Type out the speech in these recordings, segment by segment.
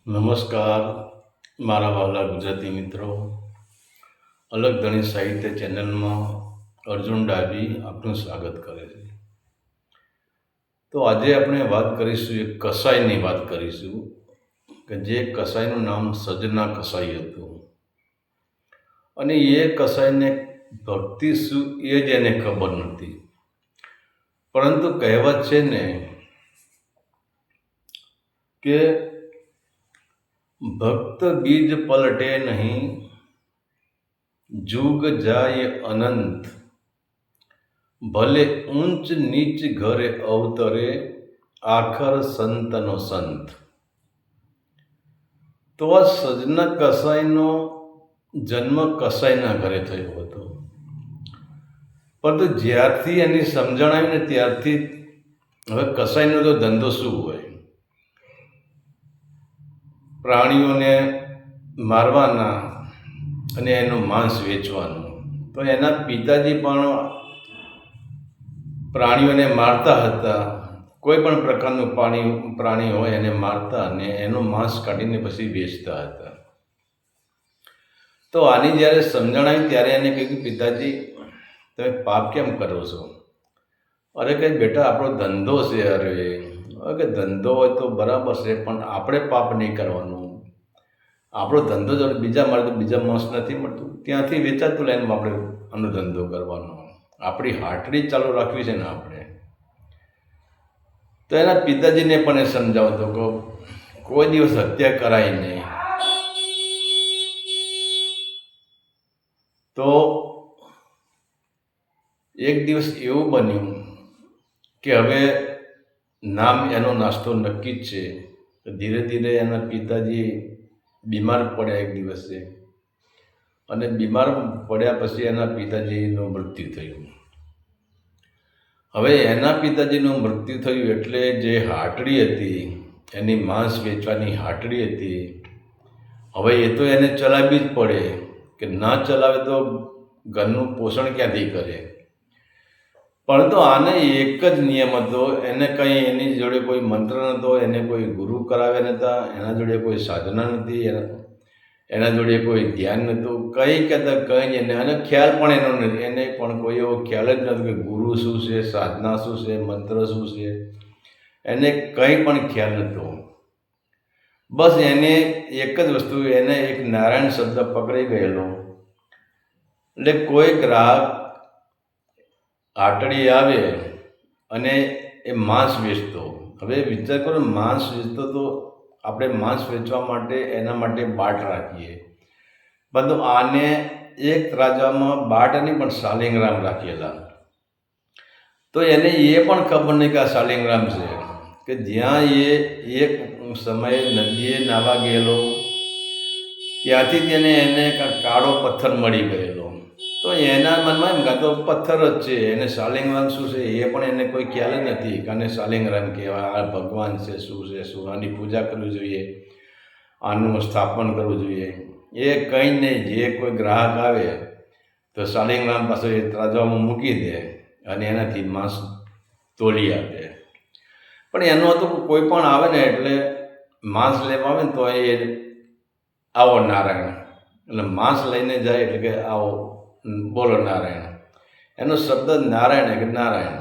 નમસ્કાર મારા વહાલા ગુજરાતી મિત્રો. અલગ ધણી સાહિત્ય ચેનલમાં અર્જુન ડાભી આપનું સ્વાગત કરે છે. તો આજે આપણે વાત કરીશું, એક કસાઈની વાત કરીશું કે જે કસાઈનું નામ સજના કસાઈ હતું. અને એ કસાઈને ભક્તિ શું એ જ એને ખબર નથી. પરંતુ કહેવત છે ને કે ભક્ત બીજ પલટે નહીં, જુગ જાય અનંત, ભલે ઊંચ નીચ ઘરે અવતરે, આખર સંતનો સંત. તો આ સજના કસાઈનો જન્મ કસાઈના ઘરે થયો હતો. પરંતુ જ્યારથી એની સમજણ આવી ને ત્યારથી હવે કસાઈનો તો ધંધો શું હોય, પ્રાણીઓને મારવાના અને એનું માંસ વેચવાનું. તો એના પિતાજી પણ પ્રાણીઓને મારતા હતા. કોઈ પણ પ્રકારનું પ્રાણી હોય એને મારતા અને એનું માંસ કાઢીને પછી વેચતા હતા. તો આની જ્યારે સમજણ આવી ત્યારે એને કહ્યું, પિતાજી તમે પાપ કેમ કરો છો? અરે કંઈ બેટા, આપણો ધંધો છે. અરે કે ધંધો હોય તો બરાબર છે, પણ આપણે પાપ નહીં કરવાનું. આપણો ધંધો જો બીજા મળે તો બીજા માંસ નથી મળતું, ત્યાંથી વેચાતું લઈને આપણે આનો ધંધો કરવાનો. આપણી હાટડી ચાલુ રાખવી છે ને આપણે. તો એના પિતાજીને પણ એ સમજાવતો કે કોઈ દિવસ હત્યા કરાય નહીં. તો એક દિવસ એવું બન્યું કે હવે નામ એનો નાસ્તો નક્કી જ છે. ધીરે ધીરે એના પિતાજી બીમાર પડ્યા એક દિવસે, અને બીમાર પડ્યા પછી એના પિતાજીનું મૃત્યુ થયું. હવે એના પિતાજીનું મૃત્યુ થયું એટલે જે હાટડી હતી, એની માંસ વેચવાની હાટડી હતી, હવે એ તો એને ચલાવવી જ પડે. કે ના ચલાવે તો ઘરનું પોષણ ક્યાંથી કરે? પરંતુ આને એક જ નિયમ હતો. એને કંઈ એની જોડે કોઈ મંત્ર નહોતો, એને કોઈ ગુરુ કરાવે નહોતા, એના જોડે કોઈ સાધના નથી, એના જોડે કોઈ ધ્યાન નહોતું, કંઈ કહેતા કંઈ જ એને. અને ખ્યાલ પણ એનો નથી. એને પણ કોઈ એવો ખ્યાલ જ નહોતો કે ગુરુ શું છે, સાધના શું છે, મંત્ર શું છે. એને કંઈ પણ ખ્યાલ નહોતો. બસ એને એક જ વસ્તુ, એને એક નારાયણ શબ્દ પકડી ગયેલો. એટલે કોઈ ગ્રાહક હાટડી આવે અને એ માંસ વેચતો. હવે વિચાર કરો, માંસ વેચતો તો આપણે માંસ વેચવા માટે એના માટે બાટ રાખીએ, પરંતુ આને એક રાજામાં બાટ નહીં પણ શાલિંગ્રામ રાખેલા. તો એને એ પણ ખબર નહીં કે આ શાલિંગ્રામ છે. કે જ્યાં એ એક સમયે નદીએ નાવા ગયેલો, ત્યાંથી એને કાળો પથ્થર મળી ગયેલો. તો એના મનમાં એમ કાં તો પથ્થર જ છે, એને શાલિંગ્રામ શું છે એ પણ એને કોઈ ખ્યાલ જ નથી. કારણ શાલિંગ્રામ કહેવાય, આ ભગવાન છે, શું છે, શું આની પૂજા કરવી જોઈએ, આનું સ્થાપન કરવું જોઈએ, એ કંઈ નહીં. જે કોઈ ગ્રાહક આવે તો શાલિંગ્રામ પાસે એ ત્રાજવામાં મૂકી દે અને એનાથી માંસ તોલી આપે. પણ એનું હતું કોઈ પણ આવે ને એટલે માંસ લેવા આવે ને તો એ આવો નારાયણ, એટલે માંસ લઈને જાય એટલે કે આવો બોલો નારાયણ. એનો શબ્દ જ નારાયણ કે નારાયણ.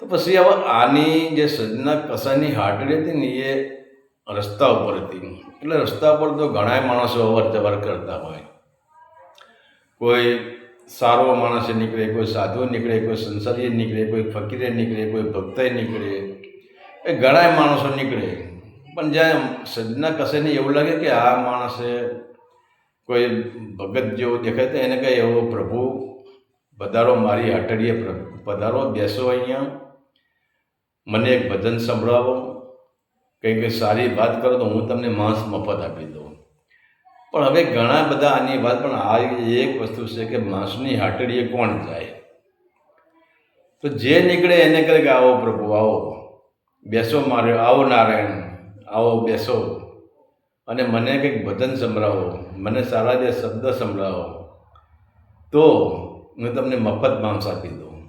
તો પછી હવે આની જે સજના કસાઈની હાટડી હતી ને એ રસ્તા ઉપર હતી. એટલે રસ્તા પર તો ઘણા માણસો અવર જવર કરતા હોય. કોઈ સારો માણસે નીકળે, કોઈ સાધુ નીકળે, કોઈ સંસારી નીકળે, કોઈ ફકીરે નીકળે, કોઈ ભક્તે નીકળે, એ ઘણા માણસો નીકળે. પણ જ્યાં સજના કસાઈને એવું લાગે કે આ માણસે કોઈ ભગત જેવો દેખાય તો એને કહે, એવો પ્રભુ પધારો, મારી હાટડીએ પધારો, બેસો અહીંયા, મને એક ભજન સંભળાવો, કંઈ સારી વાત કરો તો હું તમને માંસ મફત આપી દઉં. પણ હવે ઘણા બધા આની વાત, પણ આ એક વસ્તુ છે કે માંસની હાટડીએ કોણ જાય? તો જે નીકળે એને કહે કે આવો પ્રભુ, આવો બેસો, મારે આવો નારાયણ, આવો બેસો, અને મને કંઈક ભજન સંભળાવો, મને સારા જે શબ્દ સંભળાવો, તો હું તમને મફત માંસ આપી દઉં.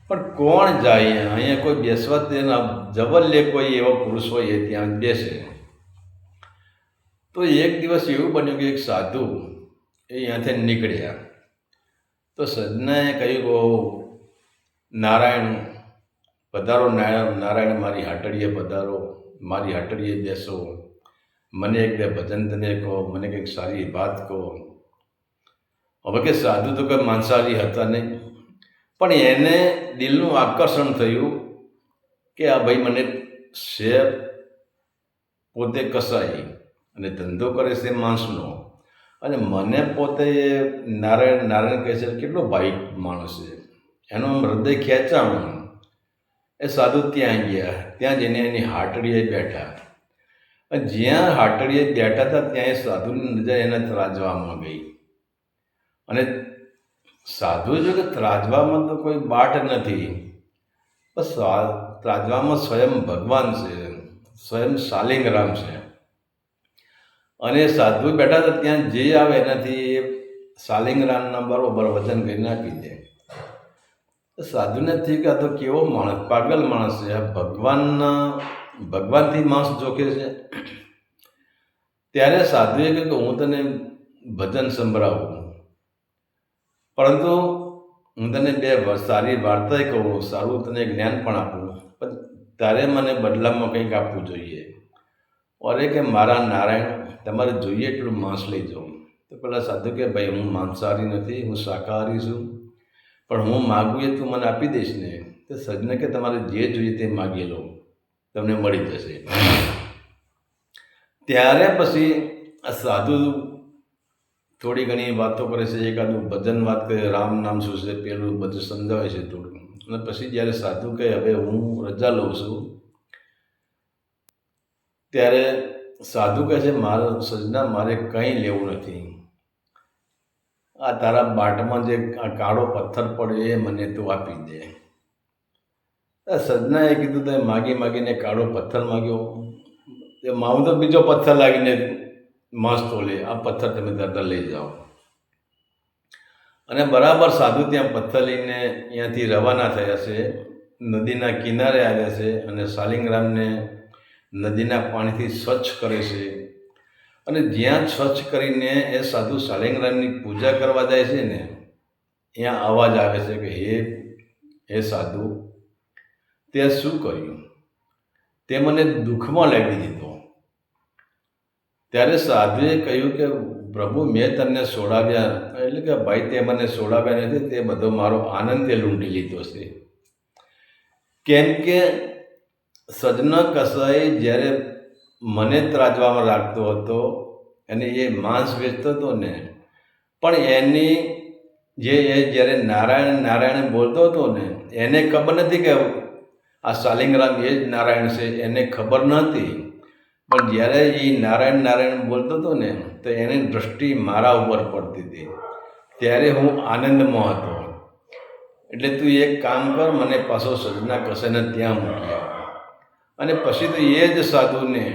પણ કોણ જાય? અહીંયા કોઈ બેસવા તેના જવલ્લે કોઈ એવો પુરુષ હોય એ ત્યાં બેસે. તો એક દિવસ એવું બન્યું કે એક સાધુ એ અહીંયાથી નીકળ્યા. તો સજ્જનાએ કહ્યું, નારાયણ પધારો, નારાયણ મારી હાટડીએ પધારો, મારી હાટડીએ બેસો, મને એક બે ભજન તમે કહો, મને કંઈક સારી વાત કહો. હવે કે સાધુ તો કંઈ માંસાહારી હતા નહીં, પણ એને દિલનું આકર્ષણ થયું કે આ ભાઈ મને છે પોતે કસાઈ અને ધંધો કરે છે માંસનો, અને મને પોતે નારાયણ નારાયણ કહે છે, કેટલો ભાઈ માણસ છે. એનું આમ હૃદય ખેંચાણું. એ સાધુ ત્યાં ગયા. ત્યાં જઈને એની હાટડીએ બેઠા. અને જ્યાં હાટડીએ બેઠા હતા ત્યાં એ સાધુની નજર એને ત્રાજવામાં ગઈ. અને સાધુ જો કે ત્રાજવામાં તો કોઈ બાટ નથી, બસ ત્રાજવામાં સ્વયં ભગવાન છે, સ્વયં શાલિંગરામ છે. અને સાધુ બેઠા હતા ત્યાં જે આવે એનાથી શાલિંગરામના બરોબર વજન કરી નાખી દે. સાધુને થયું કે આ તો કેવો માણસ, પાગલ માણસ છે, આ ભગવાનથી માણસ જોખે છે. ત્યારે સાધુએ કહ્યું કે હું તને ભજન સંભળાવું, પરંતુ હું તને બે સારી વાર્તાએ કહું, સારું તને જ્ઞાન પણ આપું, પણ તારે મને બદલામાં કંઈક આપવું જોઈએ. અરે કે મારા નારાયણ, તમારે જોઈએ એટલું માંસ લઈ જાઉં. તો પેલા સાધુ કે ભાઈ હું માંસાહારી નથી, હું શાકાહારી છું, પણ હું માગું એ તું મને આપી દઈશ ને? તો સજ્જને કે તમારે જે જોઈએ તે માગી લો, તમને મળી જશે. ત્યારે પછી આ સાધુ થોડી ઘણી વાતો કરે છે, એકાદું ભજન વાત કરે, રામ નામ શું છે પેલું બધું સમજાવે છે થોડું. અને પછી જ્યારે સાધુ કહે હવે હું રજા લઉં છું, ત્યારે સાધુ કહે છે સજ્જના મારે કંઈ લેવું નથી, આ તારા બાટમાં જે આ કાળો પથ્થર પડ્યો એ મને તું આપી દે. સજ્જનાએ કીધું તો માગી માગીને કાળો પથ્થર માગ્યો, એ માવું તો બીજો પથ્થર લાગીને માંસ તોલે, આ પથ્થર તમે તરત લઈ જાઓ. અને બરાબર સાધુ ત્યાં પથ્થર લઈને અહીંયાથી રવાના થયા છે, નદીના કિનારે આવ્યા છે, અને શાલિંગરામને નદીના પાણીથી સ્વચ્છ કરે છે. અને જ્યાં સ્વચ્છ કરીને એ સાધુ શાલિંગરામની પૂજા કરવા જાય છે ને, ત્યાં અવાજ આવે છે કે હે સાધુ, તે શું કર્યું? તે મને દુઃખમાં લાવી દીધો. ત્યારે સાધુએ કહ્યું કે પ્રભુ મેં તમને છોડાવ્યા, એટલે કે ભાઈ તે મને છોડાવ્યા નથી, તે બધો મારો આનંદ તે લૂંટી લીધો છે. કેમ કે સજ્જન કસાઈ જ્યારે મને ત્રાજવામાં રાખતો હતો અને એ માંસ વેચતો હતો ને, પણ એની જ્યારે નારાયણ નારાયણ બોલતો હતો ને, એને ખબર નથી કે આ શાલિંગરામ એ જ નારાયણ છે, એને ખબર નહોતી. પણ જ્યારે એ નારાયણ નારાયણ બોલતો હતો ને, તો એની દૃષ્ટિ મારા ઉપર પડતી હતી. ત્યારે હું આનંદમાં હતો. એટલે તું એક કામ કર, મને પાછો સજ્જના કસાઈને ત્યાં મૂકી આવ. અને પછી તો એ જ સાધુને,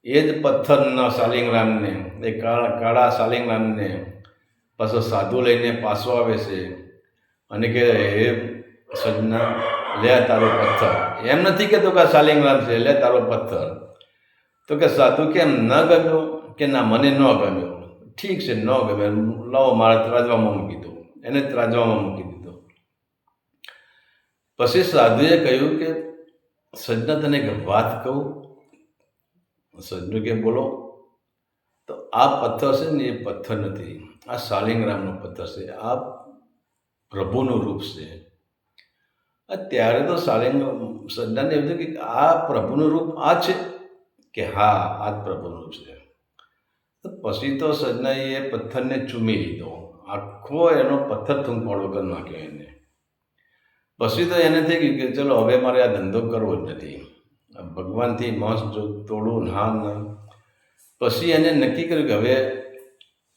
એ જ પથ્થરના શાલિંગરામને, એ કાળા શાલિંગરામને પાછો સાધુ લઈને પાછો આવે છે અને કે હે સજ્જના, લે તારો પથ્થર. એમ નથી કહેતો કે આ શાલિંગરામ છે, લે તારો પથ્થર. તો કે સાધુ કેમ ન ગમ્યો? કે ના, મને ન ગમ્યો. ઠીક છે, ન ગમે, લાવો મારે ત્રાજવામાં મૂકી દો. એને ત્રાજવામાં મૂકી દીધો. પછી સાધુએ કહ્યું કે સજ્જના તને એક વાત કહું? સજ્જુ કે બોલો. તો આ પથ્થર છે ને, એ પથ્થર નથી, આ શાલિંગરામનો પથ્થર છે, આ પ્રભુનું રૂપ છે. ત્યારે તો સજ્જનાને એવું થયું કે આ પ્રભુનું રૂપ આ છે? કે હા, આ જ પ્રભુનું રૂપ છે. પછી તો સજ્જનાએ એ પથ્થરને ચૂમી લીધો, આખો એનો પથ્થર થૂંકવાળો કરી નાખ્યો એને. પછી તો એને થઈ ગયું કે ચલો હવે મારે આ ધંધો કરવો જ નથી, ભગવાનથી માંસ તોડવું ના. પછી એને નક્કી કર્યું કે હવે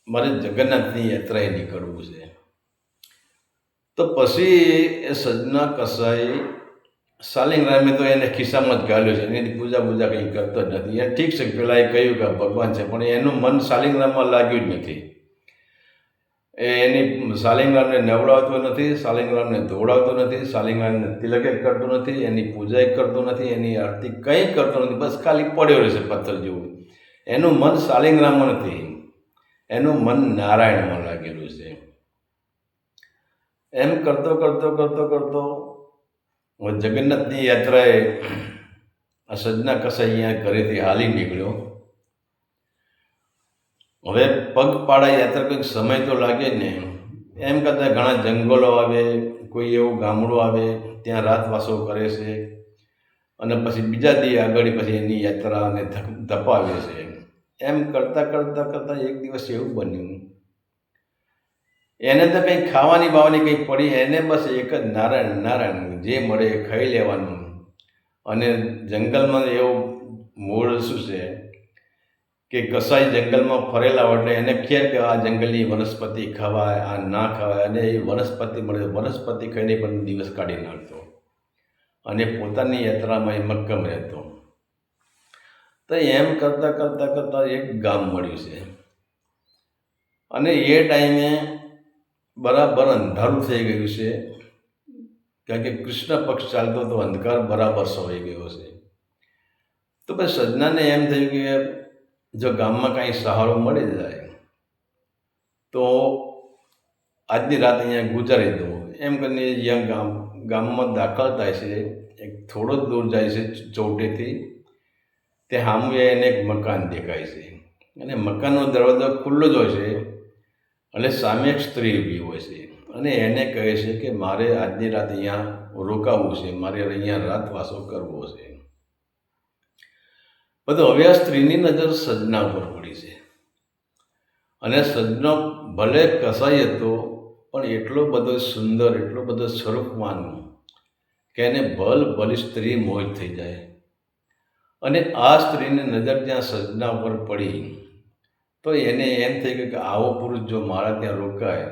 મારે જગન્નાથની યાત્રાએ નીકળવું છે. તો પછી એ સજ્જના કસાઈ શાલિંગરામે તો એને ખિસ્સામાં જ ગાલ્યો છે, એની પૂજા કંઈ કરતો જ નથી. એ ઠીક છે, પેલા એ કહ્યું કે ભગવાન છે, પણ એનું મન શાલિંગરામમાં લાગ્યું જ નથી. એની શાલિગ્રામને નવડાવતો નથી, શાલિગ્રામને ધોવડાવતો નથી, શાલિગ્રામને તિલકે કરતો નથી, એની પૂજા કરતો નથી, એની આરતી કંઈ કરતો નથી, બસ ખાલી પડ્યો રહેશે પથ્થર જેવું. એનું મન શાલિગ્રામમાં નથી, એનું મન નારાયણમાં લાગેલું છે. એમ કરતો કરતો કરતો કરતો જગન્નાથની યાત્રાએ આ સજ્જના કસાઈ અહીંયા ઘરેથી હાલી નીકળ્યો. હવે પગપાળા યાત્રા કંઈક સમય તો લાગે ને. એમ કરતાં ઘણા જંગલો આવે, કોઈ એવું ગામડું આવે, ત્યાં રાતવાસો કરે છે અને પછી બીજા દી આગળ પછી એની યાત્રાને ધપાવે છે. એમ કરતાં કરતાં કરતાં એક દિવસ એવું બન્યું, એને તો કંઈ ખાવાની બાવાની કંઈ પડી, એને બસ એક જ નારાયણ નારાયણ, જે મળે એ ખાઈ લેવાનું. અને જંગલમાં એવું મૂળ શું છે કે કસાઈ જંગલમાં ફરેલા હોય એટલે એને ખેર કે આ જંગલની વનસ્પતિ ખવાય, આ ના ખવાય, અને એ વનસ્પતિ મળે, વનસ્પતિ ખાઈને પણ દિવસ કાઢી નાખતો અને પોતાની યાત્રામાં એ મક્કમ રહેતો. તો એમ કરતાં કરતાં કરતાં એક ગામ મળ્યું છે અને એ ટાઈમે બરાબર અંધારું થઈ ગયું છે, કારણ કે કૃષ્ણ પક્ષ ચાલતો તો અંધકાર બરાબર સવાઈ ગયો છે. તો પછી સજ્જનાને એમ થયું કે જો ગામમાં કાંઈ સહારો મળી જાય તો આજની રાત અહીંયા ગુજારી દઉં. એમ કરીને અહીંયા ગામમાં દાખલ થાય છે. એક થોડો જ દૂર જાય છે ચોટેથી, તે સામે એને એક મકાન દેખાય છે અને મકાનનો દરવાજો ખુલ્લો જ હોય છે અને સામે એક સ્ત્રી ઊભી હોય છે અને એને કહે છે કે મારે આજની રાત અહીંયા રોકાવું છે, મારે અહીંયા રાતવાસો કરવો છે. બધું હવે આ સ્ત્રીની નજર સજ્જના ઉપર પડી છે અને સજ્જનો ભલે કસાઈ હતો પણ એટલો બધો સુંદર, એટલો બધો સ્વરૂપવાન કે એને ભલી સ્ત્રી મોહિત થઈ જાય. અને આ સ્ત્રીની નજર જ્યાં સજ્જના ઉપર પડી તો એને એમ થઈ ગયું કે આવો પુરુષ જો મારા ત્યાં રોકાય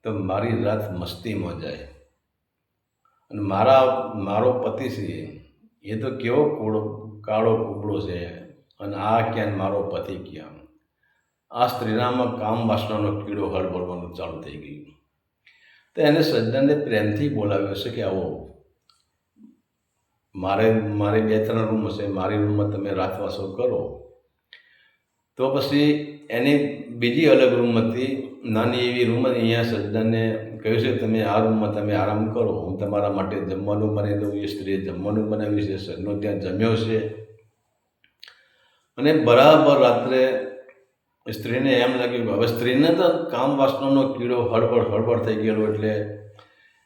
તો મારી રાત મસ્તીમાં જાય. અને મારો પતિ છે એ તો કેવો કાળો કૂબડો છે અને આ ક્યાં મારો પતિ ક્યાં. આ સ્ત્રીનામાં કામ વાસનાનો કીડો હળબળવાનું ચાલુ થઈ ગયું. તો એને સજ્જનને પ્રેમથી બોલાવ્યો છે કે આવો, મારે 2-3 રૂમ હશે, મારી રૂમમાં તમે રાતવાસો કરો. તો પછી એની બીજી અલગ રૂમ હતી, નાની એવી રૂમ હતી. અહીંયા સજ્જનને કહ્યું છે તમે આ રૂમમાં તમે આરામ કરો, હું તમારા માટે જમવાનું બનાવી દઉં. એ સ્ત્રીએ જમવાનું બનાવ્યું છે, સજ્જનો ત્યાં જમ્યો છે. અને બરાબર રાત્રે સ્ત્રીને એમ લાગ્યું કે હવે સ્ત્રીને તો કામ વાસનાનો કીડો હળબળ થઈ ગયેલો એટલે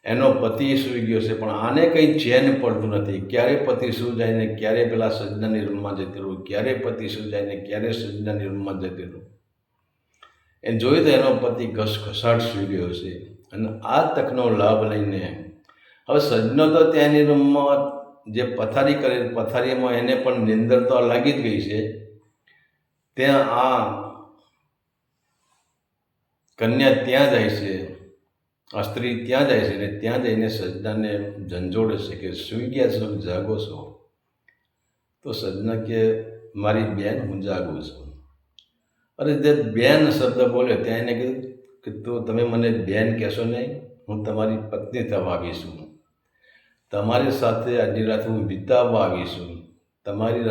એનો પતિ સૂઈ ગયો છે, પણ આને કંઈ ચેન પડતું નથી. ક્યારે પતિ સૂઈ જાય ને ક્યારે પેલા સજ્જનાની રૂમમાં જતી રહું, ક્યારે પતિ સૂઈ જાય ને ક્યારે સજ્જનાની રૂમમાં જતી રહું. એ જોયું તો એનો પતિ ઘસઘસાટ સૂઈ ગયો છે. અને આ તકનો લાભ લઈને હવે સજ્જનો તો ત્યાંની રૂમમાં જે પથારી કરે, પથારીમાં એને પણ નિંદર તો લાગી જ ગઈ છે. ત્યાં આ કન્યા ત્યાં જાય છે, આ સ્ત્રી ત્યાં જાય છે ને ત્યાં જઈને સજ્જનાને ઝંઝોડે છે કે સૂઈ ગયા છો, જાગો છો? તો સજ્જના કે મારી બેન, હું જાગું છું. અરે જે બેન શબ્દ બોલ્યો ત્યાં એને કીધું કે તમે મને બેન કહેશો નહીં, હું તમારી પત્ની થવા આવી છું, તમારી સાથે આજની રાત હું વિતાવવા આવી છું, તમારી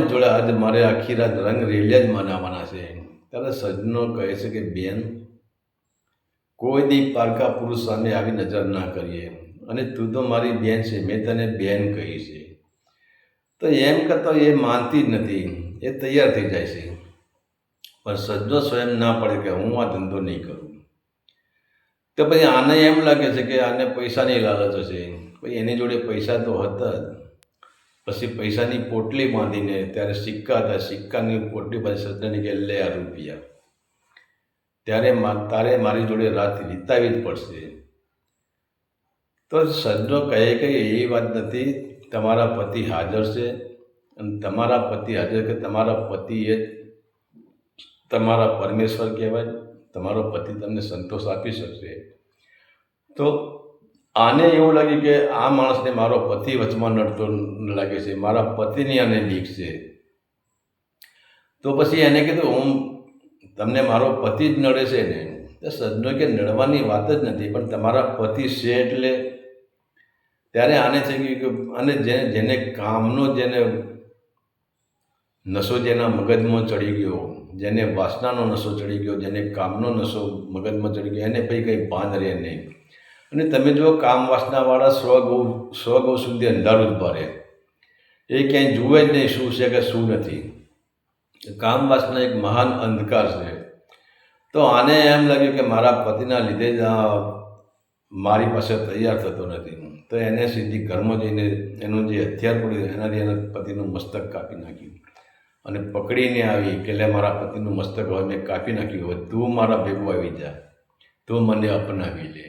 જોડે આજે મારે આખી રાત રંગ રેલિયા જ મનાવવાના છે. ત્યારે સજ્જનો કહે છે કે બેન, કોઈ દી પારકા પુરુષ સામે આવી નજર ના કરીએ, અને તું તો મારી બેન છે, મેં તને બેન કહી છે. તો એમ કરતાં એ માનતી જ નથી, એ તૈયાર થઈ જાય છે. પણ સજ્જનો સ્વયં ના પડે કે હું આ ધંધો નહીં કરું. તો પછી આને એમ લાગે છે કે આને પૈસાની લાલચ હશે. પછી એની જોડે પૈસા તો હતા જ. પછી પૈસાની પોટલી બાંધીને, ત્યારે સિક્કા હતા, સિક્કાની પોટલી બાંધી સજ્જને કે લે આ રૂપિયા, તારે મારી જોડે રાત વિતાવી જ પડશે. તો સજ્જનો કહે કે એ વાત નથી, તમારા પતિ હાજર છે અને તમારા પતિ હાજર કે તમારા પતિ એ તમારા પરમેશ્વર કહેવાય, તમારો પતિ તમને સંતોષ આપી શકશે. તો આને એવું લાગ્યું કે આ માણસને મારો પતિ વચમાં નડતો લાગે છે, મારા પતિની આને બીક છે. તો પછી એને કીધું હું તમને મારો પતિ જ નડે છે ને? તો સજ્જનો કે નડવાની વાત જ નથી, પણ તમારા પતિ છે એટલે ત્યારે આને થઈ ગયું કે અને જેને કામનો જેને નશો જેના મગજમાં ચડી ગયો, જેને વાસનાનો નશો ચડી ગયો, જેને કામનો નશો મગજમાં ચડી ગયો, એને પછી કંઈ ભાન રહે નહીં. અને તમે જો કામ વાસનાવાળા સો ગૌ સુધી અંધારું જ ભરે, એ ક્યાંય જુએ જ નહીં શું છે કે શું નથી. કામ વાસના એક મહાન અંધકાર છે. તો આને એમ લાગ્યું કે મારા પતિના લીધે જ મારી પાસે તૈયાર થતો નથી. તો એને સીધી ઘરમાં જઈને એનું જે હથિયાર પડ્યું એનાથી એના પતિનું મસ્તક કાપી નાખ્યું અને પકડીને આવી કે લે મારા પતિનું મસ્તક હવે મેં કાપી નાખ્યું, હવે તું મારા ભેગું આવી જા, તું મને અપનાવી લે.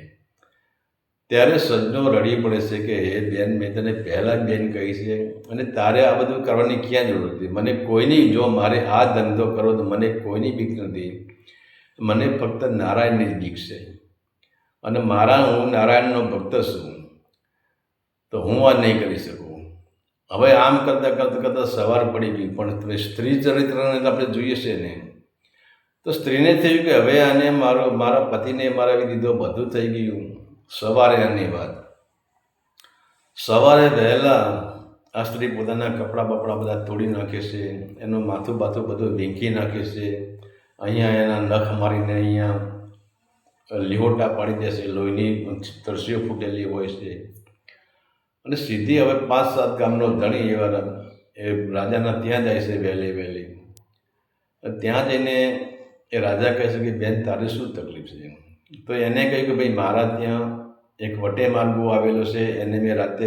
ત્યારે સજ્જનો રડી પડે છે કે હે બેન, મેં તને પહેલાં જ બેન કહી છે, અને તારે આ બધું કરવાની ક્યાં જરૂર હતી? મને કોઈની, જો મારે આ ધંધો કરો તો મને કોઈની બીક નથી, મને ફક્ત નારાયણની જ બીક છે. અને હું નારાયણનો ભક્ત છું, તો હું આ નહીં કરી શકું. હવે આમ કરતાં સવાર પડી ગઈ. પણ તમે સ્ત્રી ચરિત્રને આપણે જોઈએ છે ને, તો સ્ત્રીને થયું કે હવે આને મારા પતિને મારાવી દીધો, બધું થઈ ગયું. સવારે આની વાત, સવારે વહેલા આ સ્ત્રી પોતાના કપડાં બપડા બધા તોડી નાખે છે, એનું માથું બાથું બધું વીંખી નાખે છે, અહીંયા એના નખ મારીને અહીંયા લીહોટા પાડી દેશે, લોહીની તરસીઓ ફૂટેલી હોય છે. અને સીધી હવે 5-7 ગામનો ધણી એવા એ રાજાના ત્યાં જાય છે વહેલી. ત્યાં જઈને એ રાજા કહે છે કે બેન, તારે શું તકલીફ છે? તો એને કહ્યું કે ભાઈ, મારા ત્યાં એક વટે માર્ગો આવેલો છે, એને મેં રાતે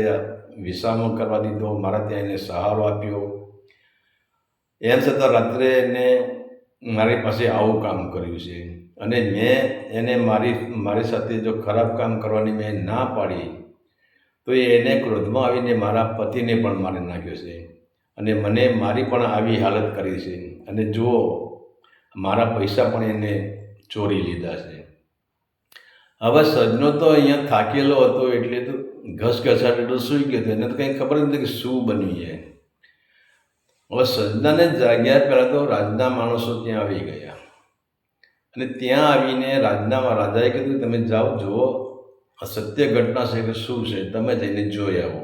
વિસામો કરવા દીધો, મારા ત્યાં એને સહારો આપ્યો, એમ છતાં રાત્રે એને મારી પાસે આવું કામ કર્યું છે, અને મેં એને મારી સાથે જો ખરાબ કામ કરવાની મેં ના પાડી તો એને ક્રોધમાં આવીને મારા પતિને પણ મારી નાખ્યો છે, અને મને મારી પણ આવી હાલત કરી છે, અને જુઓ મારા પૈસા પણ એને ચોરી લીધા છે. હવે સજ્જનો તો અહીંયા થાકેલો હતો એટલે તો ઘસઘસાટ સૂઈ ગયો હતો, એને તો કંઈ ખબર નથી કે શું બન્યું છે. હવે સજ્જનાને જાગ્યા પહેલાં તો રાજના માણસો ત્યાં આવી ગયા, અને ત્યાં આવીને રાજાએ કીધું તમે જાઓ, જુઓ આ સત્ય ઘટના છે કે શું છે, તમે જઈને જોઈ આવો.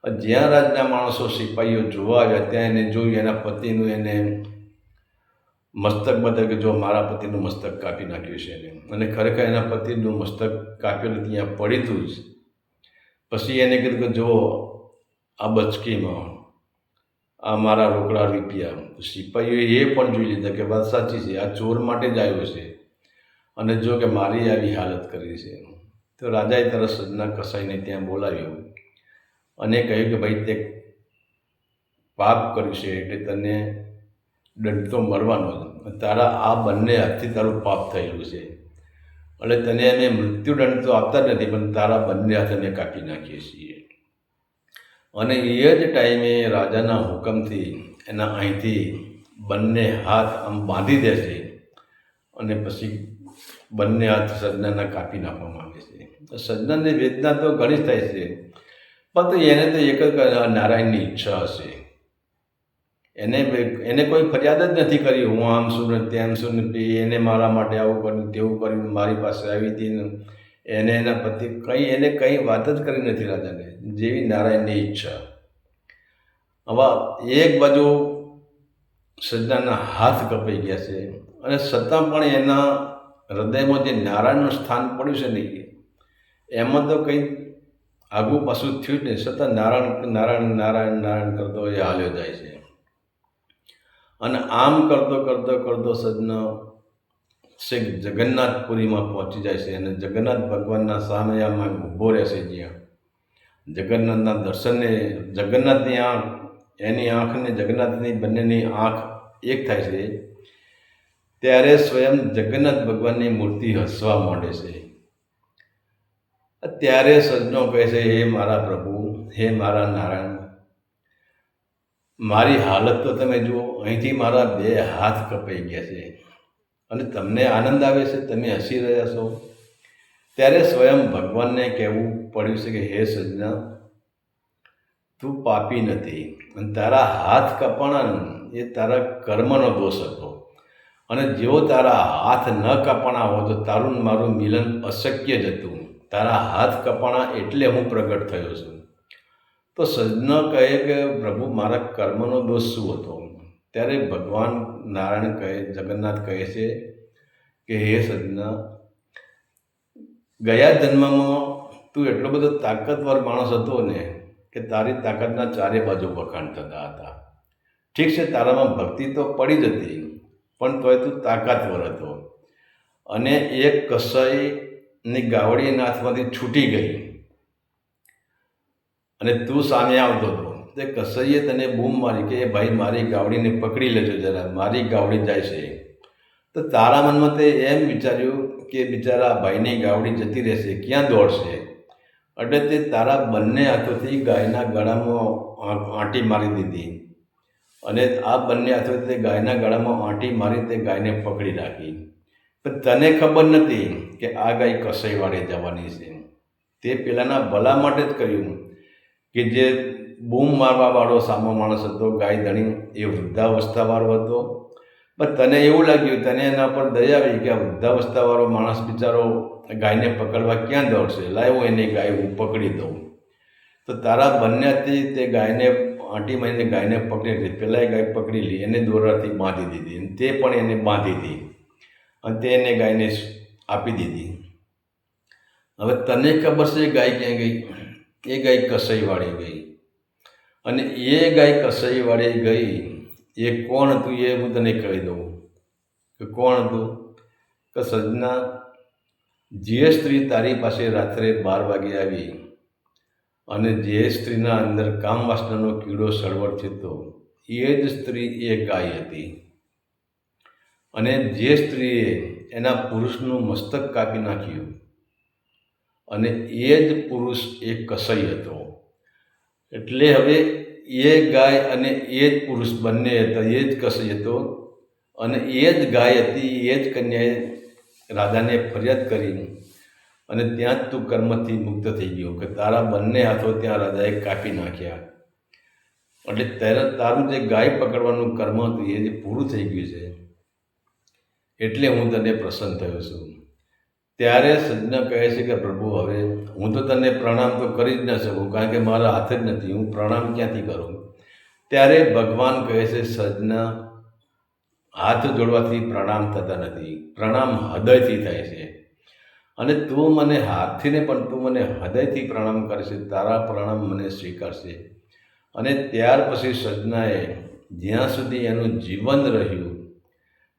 જ્યાં રાજના માણસો સિપાહીઓ જોવા આવ્યા ત્યાં એને જોયું, એના પતિનું એને મસ્તક બતાવ્યું કે જો મારા પતિનું મસ્તક કાપી નાખ્યું છે એને, અને ખરેખર એના પતિનું મસ્તક કાપેલું ત્યાં પડીતું જ. પછી એને કીધું કે જો આ બચકીમાં આ મારા રોકડા રૂપિયા. સિપાહીઓએ એ પણ જોઈ લીધા કે વાત સાચી છે, આ ચોર માટે જ આવ્યો છે, અને જો કે મારી આવી હાલત કરી છે. તો રાજાએ તરત સજ્જના કસાઈને ત્યાં બોલાવ્યો અને કહ્યું કે ભાઈ, તે પાપ કર્યું છે એટલે તને દંડ તો મળવાનો જ, તારા આ બંને હાથથી તારું પાપ થયેલું છે, એટલે તને અમે મૃત્યુદંડ તો આપતા જ નથી, પણ તારા બંને હાથ અમે કાપી નાખીએ છીએ. અને એ જ ટાઈમે રાજાના હુકમથી એના અહીંથી બંને હાથ આમ બાંધી દે છે, અને પછી બંને હાથ સજ્જનાના કાપી નાખવામાં આવે છે. સજ્જનની વેદના તો ઘણી જ થાય છે, પરંતુ એને તો એક જ નારાયણની ઈચ્છા હશે. એને કોઈ ફરિયાદ જ નથી કરી, હું આમ છું ને તેમ છું ને, એને મારા માટે આવું કર્યું તેવું કર્યું, મારી પાસે આવી હતી ને, એને એના પતિ એને કંઈ વાત જ કરી નથી રાજાને, જેવી નારાયણની ઈચ્છા. હવે એક બાજુ સજ્જનાના હાથ કપાઈ ગયા છે, અને છતાં પણ એના હૃદયમાં જે નારાયણનું સ્થાન પડ્યું છે ને, એમાં તો કંઈ આગું પાછું થયું જ નહીં, છતાં નારાયણ નારાયણ નારાયણ નારાયણ કરતો એ હાલ્યો જાય છે. અને આમ કરતો સજ્જનો છેક જગન્નાથપુરીમાં પહોંચી જાય છે, અને જગન્નાથ ભગવાનના સામે આમાં ઊભો રહેશે. જ્યાં જગન્નાથના દર્શનને, જગન્નાથની આંખ, એની આંખને જગન્નાથની બંનેની આંખ એક થાય છે, ત્યારે સ્વયં જગન્નાથ ભગવાનની મૂર્તિ હસવા માંડે છે. ત્યારે સજ્જનો કહે છે, હે મારા પ્રભુ, હે મારા નારાયણ, મારી હાલત તો તમે જુઓ, અહીંથી મારા 2 હાથ કપાઈ ગયા છે, અને તમને આનંદ આવે છે, તમે હસી રહ્યા છો. ત્યારે સ્વયં ભગવાનને કહેવું પડ્યું છે કે હે સજ્જના, તું પાપી નથી, અને તારા હાથ કપાણા એ તારા કર્મનો દોષ હતો, અને જેવો તારા હાથ ન કપાણા હોય તો તારું ને મારું મિલન અશક્ય જ હતું. તારા હાથ કપાણા એટલે હું પ્રગટ થયો છું. તો સજ્જન કહે કે પ્રભુ મારા કર્મનો દોષ શું હતો? ત્યારે ભગવાન નારાયણ કહે, જગન્નાથ કહે છે કે હે સજ્જના, ગયા જન્મમાં તું એટલો બધો તાકાતવર માણસ હતો ને કે તારી તાકાતના ચારે બાજુ વખાણ થતા હતા. ઠીક છે, તારામાં ભક્તિ તો પડી જ હતી, પણ તોય તું તાકાતવર હતો. અને એક કસાઈની ગાવડી એના હાથમાંથી છૂટી ગઈ અને તું સામે આવતો હતો. તે કસાઈએ તને બૂમ મારી કે ભાઈ મારી ગાવડીને પકડી લેજો જરા, મારી ગાવડી જાય છે. તો તારા મનમાં તે એમ વિચાર્યું કે બિચારા ભાઈની ગાવડી જતી રહેશે, ક્યાં દોડશે? એટલે તે તારા બંને હાથોથી ગાયના ગળામાં આંટી મારી દીધી અને આ બંને હાથોથી તે ગાયના ગળામાં આંટી મારી તે ગાયને પકડી રાખી. પણ તને ખબર નથી કે આ ગાય કસાઈવાળે જવાની છે. તે પેલાના ભલા માટે જ કર્યું કે જે બૂમ મારવાવાળો સામો માણસ હતો, ગાય ધણી, એ વૃદ્ધાવસ્થાવાળો હતો. પણ તને એવું લાગ્યું, તને એના પર દયા આવી કે આ વૃદ્ધાવસ્થાવાળો માણસ બિચારો ગાયને પકડવા ક્યાં દોડશે, લાવ હું એની ગાય હું પકડી દઉં. તો તારા બંનેથી તે ગાયને આંટી મારીને ગાયને પકડી લીધી. પહેલાં ગાય પકડી લી, એને દોરાથી બાંધી દીધી, અને તે પણ એને બાંધી હતી અને તે એને ગાયને આપી દીધી. હવે તને ખબર છે ગાય ક્યાં ગઈ? એ ગાય કસાઈવાળી ગઈ. અને એ ગાય કસાઈવાળી ગઈ, એ કોણ હતું એ હું તને કહી દઉં કે કોણ હતું. કે સજ્જના, જે સ્ત્રી તારી પાસે રાત્રે 12 વાગે આવી અને જે સ્ત્રીના અંદર કામ વાસનાનો કીડો સળવળ થતો, એ જ સ્ત્રી એ ગાય હતી. અને જે સ્ત્રીએ એના પુરુષનું મસ્તક કાપી નાખ્યું અને એ જ પુરુષ એ કસાઈ હતો. એટલે હવે એ ગાય અને એ જ પુરુષ બંને હતા, એ જ કસાઈ હતો અને એ જ ગાય હતી. એ જ કન્યાએ રાજાને ફરિયાદ કરી અને ત્યાં જ તું કર્મથી મુક્ત થઈ ગયો કે તારા બંને હાથો ત્યાં રાજાએ કાપી નાખ્યા. એટલે તારું જે ગાય પકડવાનું કર્મ હતું એ જે પૂરું થઈ ગયું છે, એટલે હું તને પ્રસન્ન થયો છું. ત્યારે સજ્જન કહે છે કે પ્રભુ, હવે હું તો તને પ્રણામ તો કરી જ ન શકું, કારણ કે મારા હાથ જ નથી, હું પ્રણામ ક્યાંથી કરું? ત્યારે ભગવાન કહે છે, સજ્જના, હાથ જોડવાથી પ્રણામ થતા નથી, પ્રણામ હૃદયથી થાય છે. અને તું મને હાથથી ને પણ તું મને હૃદયથી પ્રણામ કરશે, તારા પ્રણામ મને સ્વીકારશે. અને ત્યાર પછી સજ્જનાએ જ્યાં સુધી એનું જીવન રહ્યું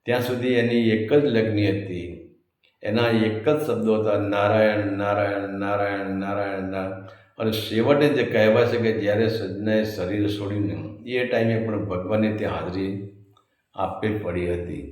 ત્યાં સુધી એની એક જ લગ્ની હતી, એના એક જ શબ્દો હતા, નારાયણ નારાયણ નારાયણ નારાયણ. અને છેવટે જે કહેવાય છે કે જ્યારે સજ્જનાએ શરીર છોડ્યું એ ટાઈમે પણ ભગવાનને ત્યાં હાજરી આપવી પડી હતી.